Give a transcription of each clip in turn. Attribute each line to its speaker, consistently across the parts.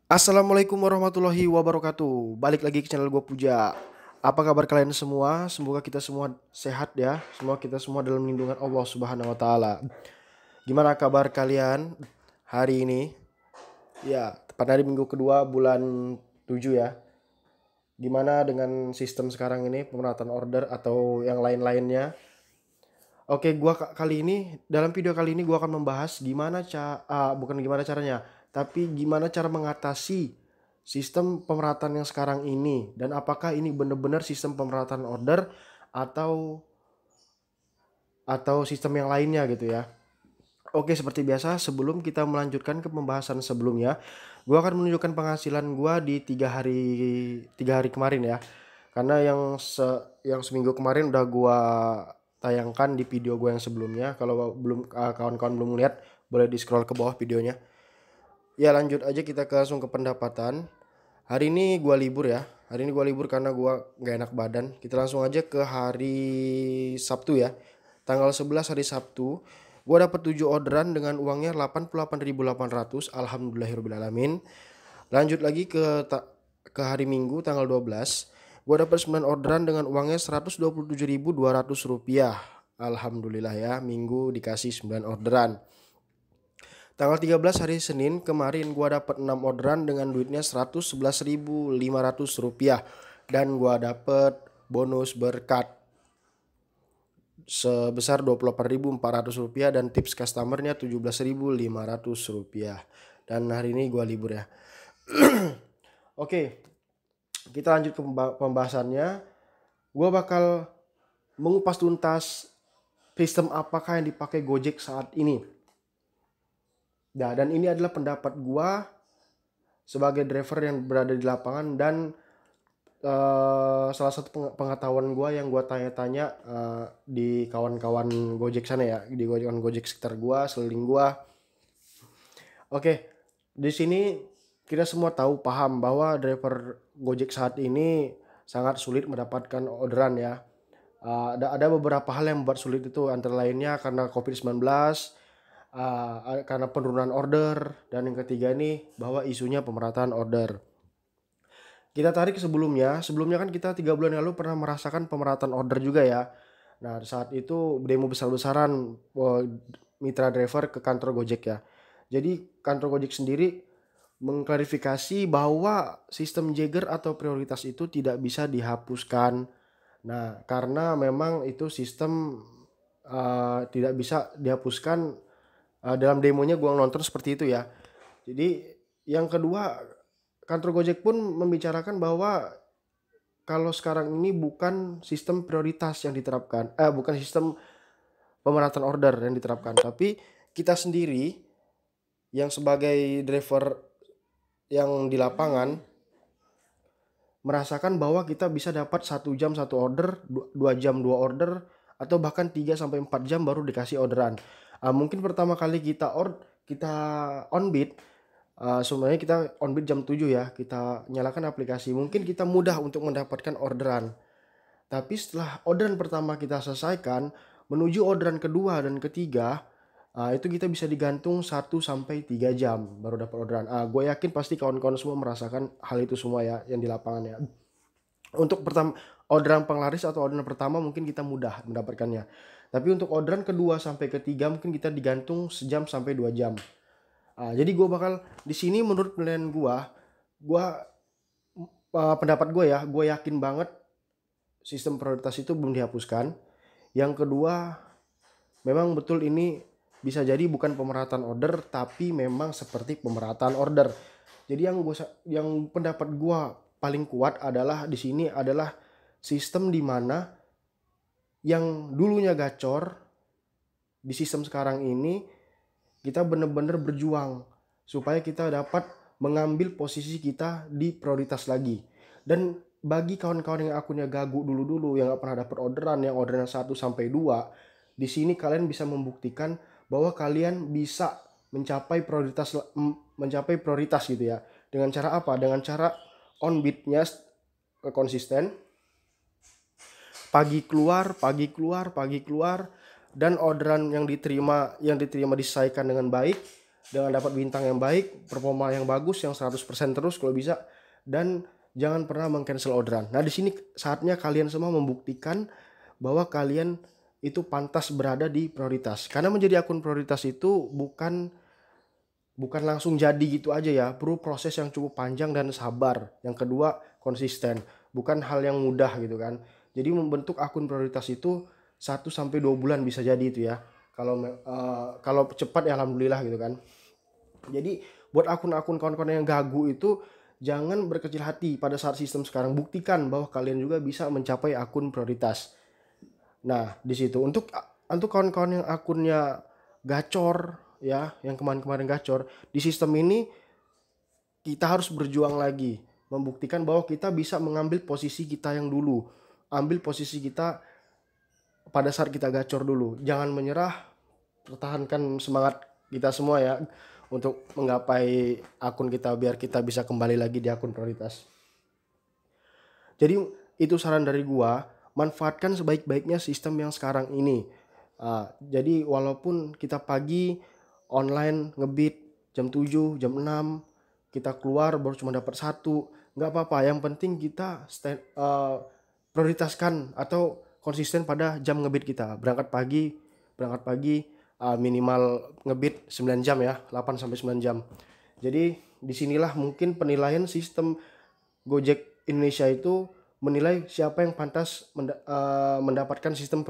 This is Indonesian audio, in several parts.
Speaker 1: Assalamualaikum warahmatullahi wabarakatuh. Balik lagi ke channel gue Puja. Apa kabar kalian semua? Semoga kita semua sehat ya. Semoga kita semua dalam lindungan Allah Subhanahu wa taala. Gimana kabar kalian hari ini? Ya, tepat hari Minggu kedua bulan 7 ya. Gimana dengan sistem sekarang ini pemerataan order atau yang lain-lainnya? Oke, kali ini dalam video kali ini gua akan membahas bukan gimana caranya, tapi gimana cara mengatasi sistem pemerataan yang sekarang ini dan apakah ini benar-benar sistem pemerataan order atau sistem yang lainnya gitu ya. Oke, seperti biasa sebelum kita melanjutkan ke pembahasan sebelumnya, gua akan menunjukkan penghasilan gua di tiga hari kemarin ya. Karena yang seminggu kemarin udah gua tayangkan di video gua yang sebelumnya. Kalau kawan-kawan belum lihat, boleh di-scroll ke bawah videonya. Ya, lanjut aja kita langsung ke pendapatan. Hari ini gua libur ya. Hari ini gua libur karena gua nggak enak badan. Kita langsung aja ke hari Sabtu ya. Tanggal 11 hari Sabtu, gua dapat 7 orderan dengan uangnya 88.800. Alhamdulillahirobbilalamin. Lanjut lagi ke hari Minggu tanggal 12. Gua dapat 9 orderan dengan uangnya 127.200 rupiah. Alhamdulillah ya, Minggu dikasih 9 orderan. Tanggal 13 hari Senin kemarin gua dapat 6 orderan dengan duitnya 111.500 rupiah. Dan gua dapat bonus berkat sebesar 28.400 rupiah dan tips customernya 17.500 rupiah. Dan hari ini gua libur ya. Oke, kita lanjut ke pembahasannya. Gue bakal mengupas tuntas sistem apakah yang dipakai Gojek saat ini. Nah, dan ini adalah pendapat gue sebagai driver yang berada di lapangan dan salah satu pengetahuan gue yang gue tanya-tanya di kawan-kawan Gojek sana ya, di kawan Gojek sekitar gue, seliling gue. Oke, di sini kita semua tahu paham bahwa driver Gojek saat ini sangat sulit mendapatkan orderan ya. Ada beberapa hal yang membuat sulit itu, antara lainnya karena COVID-19, karena penurunan order, dan yang ketiga ini bahwa isunya pemerataan order. Kita tarik sebelumnya kan kita 3 bulan lalu pernah merasakan pemerataan order juga ya. Nah, saat itu demo besar-besaran mitra driver ke kantor Gojek ya. Jadi kantor Gojek sendiri mengklarifikasi bahwa sistem Jagger atau prioritas itu tidak bisa dihapuskan. Nah, karena memang itu sistem tidak bisa dihapuskan. Dalam demonya gua nonton seperti itu ya. Jadi yang kedua, kantor Gojek pun membicarakan bahwa kalau sekarang ini bukan sistem prioritas yang diterapkan, bukan sistem pemerataan order yang diterapkan, tapi kita sendiri yang sebagai driver yang di lapangan merasakan bahwa kita bisa dapat 1 jam 1 order, 2 jam 2 order, atau bahkan 3 sampai 4 jam baru dikasih orderan. Mungkin pertama kali kita on beat, sebenarnya kita on beat jam 7 ya, kita nyalakan aplikasi. Mungkin kita mudah untuk mendapatkan orderan. Tapi setelah orderan pertama kita selesaikan, menuju orderan kedua dan ketiga, itu kita bisa digantung 1 sampai 3 jam baru dapat orderan. Gue yakin pasti kawan-kawan semua merasakan hal itu semua ya yang di lapangan ya. Untuk orderan penglaris atau orderan pertama mungkin kita mudah mendapatkannya. Tapi untuk orderan kedua sampai ketiga mungkin kita digantung 1 jam sampai 2 jam. Jadi gue bakal di sini menurut penilaian gue pendapat gue ya, gue yakin banget sistem prioritas itu belum dihapuskan. Yang kedua, memang betul ini bisa jadi bukan pemerataan order, tapi memang seperti pemerataan order. Jadi yang pendapat gua paling kuat adalah di sini adalah sistem di mana yang dulunya gacor di sistem sekarang ini kita benar-benar berjuang supaya kita dapat mengambil posisi kita di prioritas lagi. Dan bagi kawan-kawan yang akunnya gagu dulu-dulu yang gak pernah dapat orderan, yang orderan 1 sampai 2, di sini kalian bisa membuktikan bahwa kalian bisa mencapai prioritas gitu ya. Dengan cara apa? Dengan cara on beat-nya konsisten. Pagi keluar, dan orderan yang diterima diselesaikan dengan baik. dengan dapat bintang yang baik, performa yang bagus, yang 100% terus kalau bisa, dan jangan pernah meng-cancel orderan. Nah, di sini saatnya kalian semua membuktikan bahwa kalian itu pantas berada di prioritas. Karena menjadi akun prioritas itu bukan langsung jadi gitu aja ya, perlu proses yang cukup panjang dan sabar. Yang kedua, konsisten. Bukan hal yang mudah gitu kan. Jadi membentuk akun prioritas itu 1 sampai 2 bulan bisa jadi itu ya. Kalau cepat ya alhamdulillah gitu kan. Jadi buat akun-akun kawan-kawan yang gagu itu jangan berkecil hati pada saat sistem sekarang. Buktikan bahwa kalian juga bisa mencapai akun prioritas. Nah, di situ untuk kawan-kawan yang akunnya gacor ya, yang kemarin-kemarin gacor, di sistem ini kita harus berjuang lagi, membuktikan bahwa kita bisa mengambil posisi kita yang dulu. Ambil posisi kita pada saat kita gacor dulu. Jangan menyerah, pertahankan semangat kita semua ya untuk menggapai akun kita biar kita bisa kembali lagi di akun prioritas. Jadi itu saran dari gua, manfaatkan sebaik-baiknya sistem yang sekarang ini. Jadi walaupun kita pagi online ngebit jam 7, jam 6, kita keluar baru cuma dapat satu, nggak apa-apa. Yang penting kita prioritaskan atau konsisten pada jam ngebit kita. Berangkat pagi minimal ngebit 9 jam ya, 8 sampai 9 jam. Jadi disinilah mungkin penilaian sistem Gojek Indonesia itu menilai siapa yang pantas mendapatkan sistem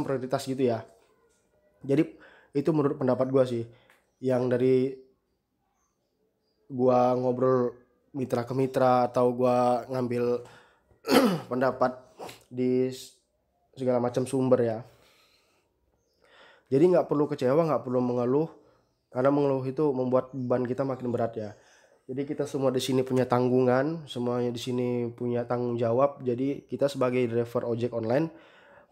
Speaker 1: prioritas gitu ya. Jadi itu menurut pendapat gua sih, yang dari gua ngobrol mitra ke mitra atau gua ngambil pendapat di segala macam sumber ya. Jadi nggak perlu kecewa, nggak perlu mengeluh, karena mengeluh itu membuat beban kita makin berat ya. Jadi kita semua di sini punya tanggungan, semuanya di sini punya tanggung jawab. Jadi kita sebagai driver ojek online,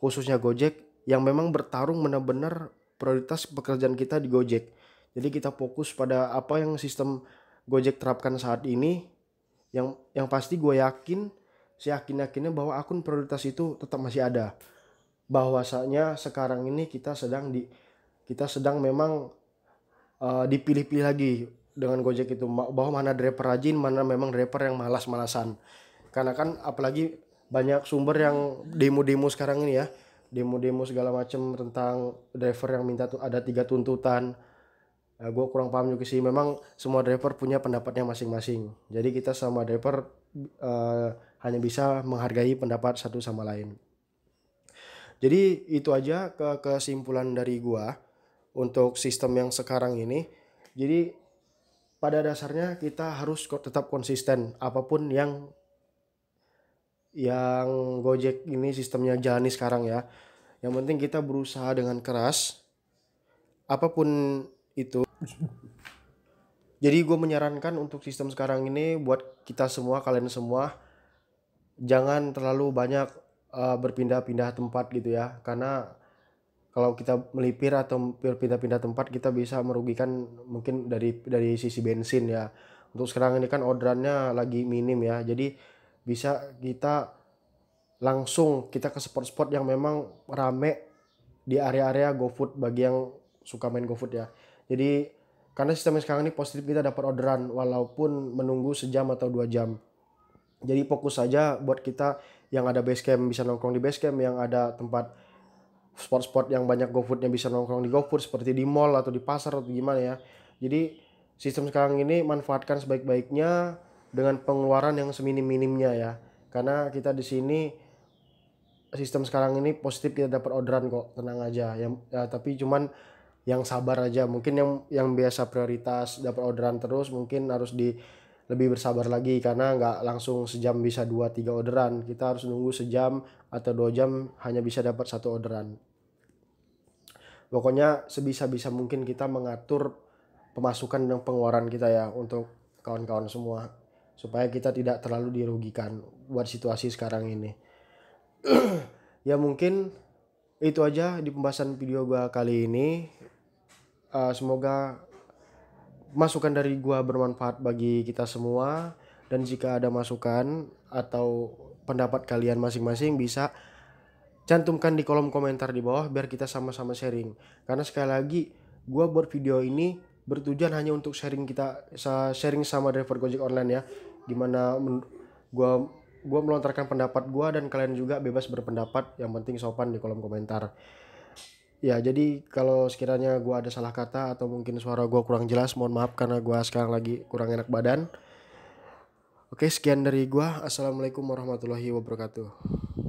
Speaker 1: khususnya Gojek, yang memang bertarung benar-benar prioritas pekerjaan kita di Gojek. Jadi kita fokus pada apa yang sistem Gojek terapkan saat ini. Yang pasti gue seyakin-yakinnya bahwa akun prioritas itu tetap masih ada. Bahwasanya sekarang ini kita sedang memang dipilih-pilih lagi dengan Gojek itu, bahwa mana driver rajin, mana memang driver yang malas-malasan. Karena kan apalagi banyak sumber yang demo-demo sekarang ini ya, demo-demo segala macam tentang driver yang minta tuh ada 3 tuntutan. Gue kurang paham juga sih, memang semua driver punya pendapatnya masing-masing. Jadi kita sama driver hanya bisa menghargai pendapat satu sama lain. Jadi itu aja kesimpulan dari gua untuk sistem yang sekarang ini. Jadi pada dasarnya kita harus tetap konsisten apapun yang Gojek ini sistemnya jalani sekarang ya. Yang penting kita berusaha dengan keras apapun itu. Jadi gue menyarankan untuk sistem sekarang ini buat kita semua, kalian semua, jangan terlalu banyak berpindah-pindah tempat gitu ya. Karena kalau kita melipir atau berpindah-pindah tempat, kita bisa merugikan mungkin dari sisi bensin ya. Untuk sekarang ini kan orderannya lagi minim ya. Jadi bisa kita langsung kita ke spot-spot yang memang rame di area-area GoFood bagi yang suka main GoFood ya. Jadi karena sistemnya sekarang ini positif, kita dapat orderan walaupun menunggu sejam atau 2 jam. Jadi fokus saja buat kita yang ada base camp bisa nongkrong di base camp, yang ada tempat spot-spot yang banyak GoFoodnya bisa nongkrong di GoFood seperti di mall atau di pasar atau gimana ya. Jadi sistem sekarang ini manfaatkan sebaik-baiknya dengan pengeluaran yang seminim-minimnya ya. Karena kita di sini sistem sekarang ini positif, kita dapat orderan kok, tenang aja. Tapi cuman yang sabar aja. Mungkin yang biasa prioritas dapat orderan terus mungkin harus lebih bersabar lagi, karena nggak langsung sejam bisa 2-3 orderan. Kita harus nunggu sejam atau 2 jam hanya bisa dapat 1 orderan. Pokoknya sebisa-bisa mungkin kita mengatur pemasukan dan pengeluaran kita ya untuk kawan-kawan semua, supaya kita tidak terlalu dirugikan buat situasi sekarang ini. Ya mungkin itu aja di pembahasan video gua kali ini. Semoga masukan dari gua bermanfaat bagi kita semua, dan jika ada masukan atau pendapat kalian masing-masing bisa cantumkan di kolom komentar di bawah biar kita sama-sama sharing. Karena sekali lagi Gua buat video ini bertujuan hanya untuk sharing sama driver Gojek online ya. Dimana gua gua melontarkan pendapat gua dan kalian juga bebas berpendapat, yang penting sopan di kolom komentar. Ya, jadi kalau sekiranya gua ada salah kata atau mungkin suara gua kurang jelas, mohon maaf karena gua sekarang lagi kurang enak badan. Oke, sekian dari gua. Assalamualaikum warahmatullahi wabarakatuh.